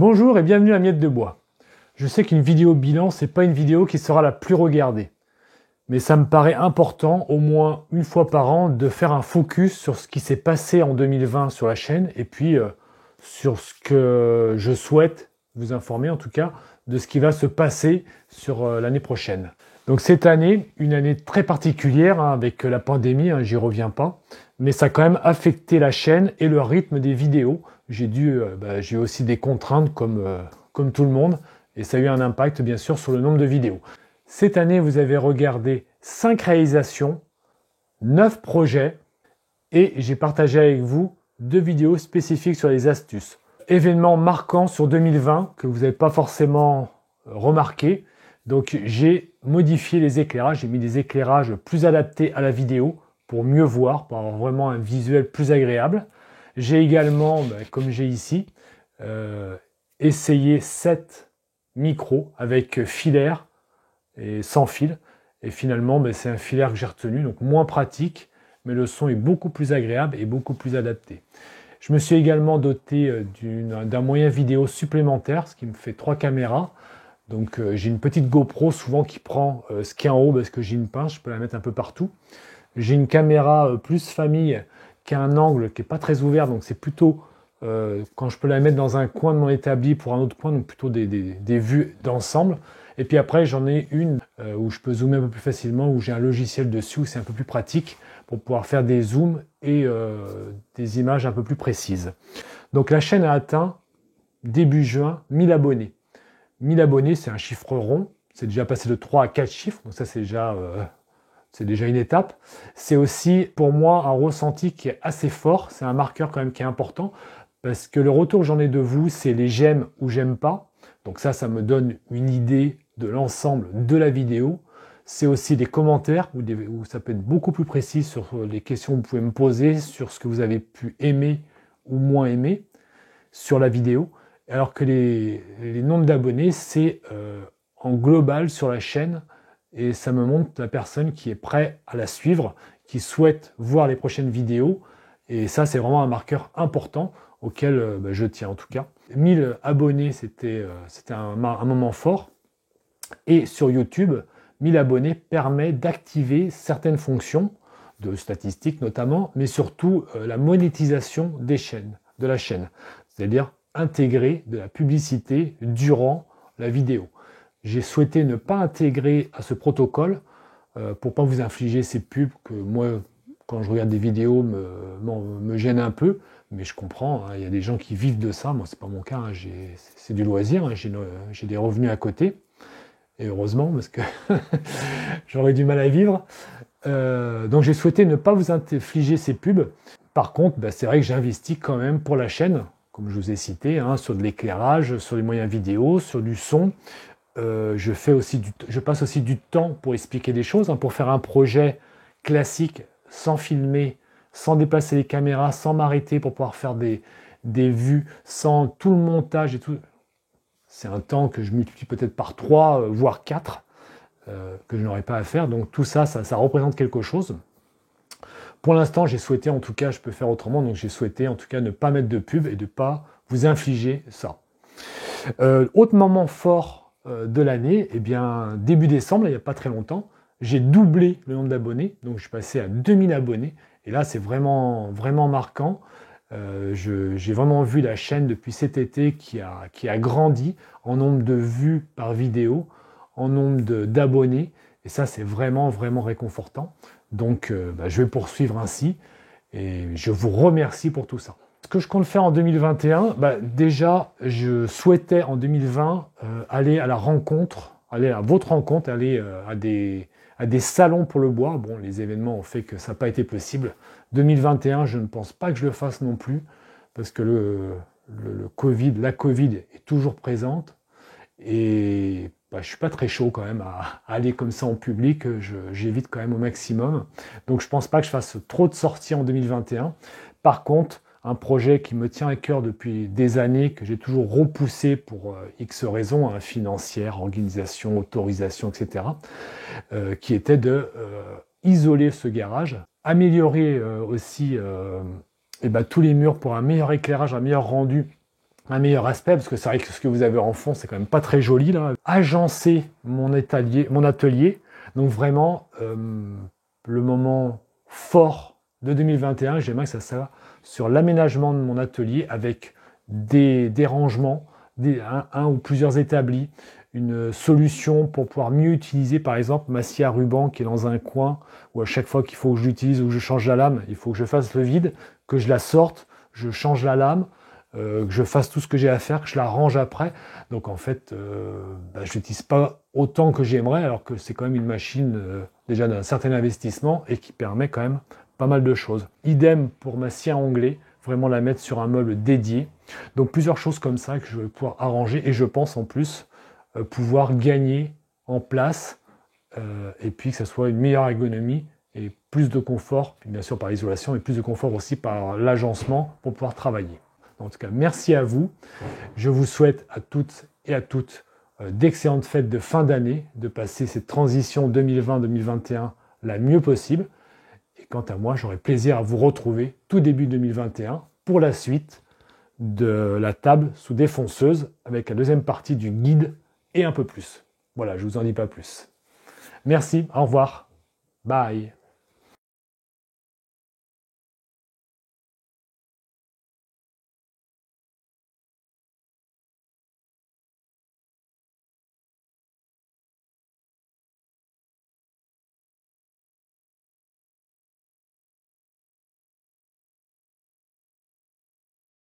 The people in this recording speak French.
Bonjour et bienvenue à Miette de Bois. Je sais qu'une vidéo bilan, c'est pas une vidéo qui sera la plus regardée. Mais ça me paraît important, au moins une fois par an, de faire un focus sur ce qui s'est passé en 2020 sur la chaîne et puis sur ce que je souhaite vous informer, en tout cas, de ce qui va se passer sur l'année prochaine. Donc cette année, une année très particulière avec la pandémie, j'y reviens pas, mais ça a quand même affecté la chaîne et le rythme des vidéos. J'ai aussi des contraintes comme tout le monde et ça a eu un impact bien sûr sur le nombre de vidéos. Cette année, vous avez regardé 5 réalisations, 9 projets et j'ai partagé avec vous 2 vidéos spécifiques sur les astuces. Événements marquants sur 2020 que vous n'avez pas forcément remarqué. Donc j'ai modifié les éclairages, j'ai mis des éclairages plus adaptés à la vidéo pour mieux voir, pour avoir vraiment un visuel plus agréable. J'ai également, comme j'ai ici, essayé 7 micros avec filaire et sans fil. Et finalement, c'est un filaire que j'ai retenu, donc moins pratique, mais le son est beaucoup plus agréable et beaucoup plus adapté. Je me suis également doté d'un moyen vidéo supplémentaire, ce qui me fait 3 caméras. Donc j'ai une petite GoPro souvent qui prend ce qui est en haut parce que j'ai une pince, je peux la mettre un peu partout. J'ai une caméra plus famille qui a un angle qui n'est pas très ouvert, donc c'est plutôt quand je peux la mettre dans un coin de mon établi pour un autre coin, donc plutôt des vues d'ensemble. Et puis après j'en ai une où je peux zoomer un peu plus facilement, où j'ai un logiciel dessus, où c'est un peu plus pratique pour pouvoir faire des zooms et des images un peu plus précises. Donc la chaîne a atteint début juin 1000 abonnés. 1000 abonnés, c'est un chiffre rond. C'est déjà passé de 3 à 4 chiffres. Donc ça, c'est déjà une étape. C'est aussi, pour moi, un ressenti qui est assez fort. C'est un marqueur quand même qui est important. Parce que le retour que j'en ai de vous, c'est les j'aime ou j'aime pas. Donc ça me donne une idée de l'ensemble de la vidéo. C'est aussi des commentaires où ça peut être beaucoup plus précis sur les questions que vous pouvez me poser, sur ce que vous avez pu aimer ou moins aimer sur la vidéo. Alors que les nombres d'abonnés, c'est en global sur la chaîne et ça me montre la personne qui est prêt à la suivre, qui souhaite voir les prochaines vidéos. Et ça, c'est vraiment un marqueur important auquel je tiens en tout cas. 1000 abonnés, c'était un moment fort. Et sur YouTube, 1000 abonnés permet d'activer certaines fonctions, de statistiques notamment, mais surtout la monétisation de la chaîne. C'est-à-dire intégrer de la publicité durant la vidéo. J'ai souhaité ne pas intégrer à ce protocole pour ne pas vous infliger ces pubs que moi, quand je regarde des vidéos, me gênent un peu, mais je comprends, il y a des gens qui vivent de ça, moi c'est pas mon cas, c'est du loisir, j'ai des revenus à côté, et heureusement, parce que j'aurais du mal à vivre. Donc j'ai souhaité ne pas vous infliger ces pubs. Par contre, c'est vrai que j'investis quand même pour la chaîne, comme je vous ai cité, sur de l'éclairage, sur les moyens vidéo, sur du son. Je passe aussi du temps pour expliquer des choses, pour faire un projet classique, sans filmer, sans déplacer les caméras, sans m'arrêter pour pouvoir faire des vues, sans tout le montage et tout. C'est un temps que je multiplie peut-être par 3, voire 4, que je n'aurais pas à faire. Donc tout ça représente quelque chose. Pour l'instant, j'ai souhaité, en tout cas, je peux faire autrement, donc j'ai souhaité en tout cas ne pas mettre de pub et de ne pas vous infliger ça. Autre moment fort de l'année, début décembre, il n'y a pas très longtemps, j'ai doublé le nombre d'abonnés, donc je suis passé à 2000 abonnés, et là c'est vraiment, vraiment marquant. J'ai vraiment vu la chaîne depuis cet été qui a grandi en nombre de vues par vidéo, en nombre d'abonnés, et ça c'est vraiment, vraiment réconfortant. Donc je vais poursuivre ainsi et je vous remercie pour tout ça. Ce que je compte faire en 2021, déjà je souhaitais en 2020 aller à la rencontre, aller à votre rencontre, aller à des salons pour le bois. Bon, les événements ont fait que ça n'a pas été possible. 2021, je ne pense pas que je le fasse non plus parce que la Covid est toujours présente et je ne suis pas très chaud quand même à aller comme ça en public, j'évite quand même au maximum. Donc je ne pense pas que je fasse trop de sorties en 2021. Par contre, un projet qui me tient à cœur depuis des années, que j'ai toujours repoussé pour X raisons, financières, organisation, autorisation, etc., qui était de isoler ce garage, améliorer aussi tous les murs pour un meilleur éclairage, un meilleur rendu un meilleur aspect, parce que c'est vrai que ce que vous avez en fond, c'est quand même pas très joli là. Agencer mon atelier. Donc vraiment, le moment fort de 2021, j'aimerais que ça soit sur l'aménagement de mon atelier avec des rangements, un ou plusieurs établis, une solution pour pouvoir mieux utiliser par exemple ma scie à ruban qui est dans un coin, où à chaque fois qu'il faut que je l'utilise ou que je change la lame, il faut que je fasse le vide, que je la sorte, je change la lame, que je fasse tout ce que j'ai à faire, que je la range après. Donc en fait, je l'utilise pas autant que j'aimerais, alors que c'est quand même une machine déjà d'un certain investissement et qui permet quand même pas mal de choses. Idem pour ma scie à onglet, vraiment la mettre sur un meuble dédié. Donc plusieurs choses comme ça que je vais pouvoir arranger et je pense en plus pouvoir gagner en place et puis que ça soit une meilleure ergonomie et plus de confort, puis bien sûr par l'isolation, mais plus de confort aussi par l'agencement pour pouvoir travailler. En tout cas, merci à vous. Je vous souhaite à toutes et à toutes d'excellentes fêtes de fin d'année, de passer cette transition 2020-2021 la mieux possible. Et quant à moi, j'aurai plaisir à vous retrouver tout début 2021 pour la suite de la table sous défonceuse avec la deuxième partie du guide et un peu plus. Voilà, je ne vous en dis pas plus. Merci, au revoir, bye.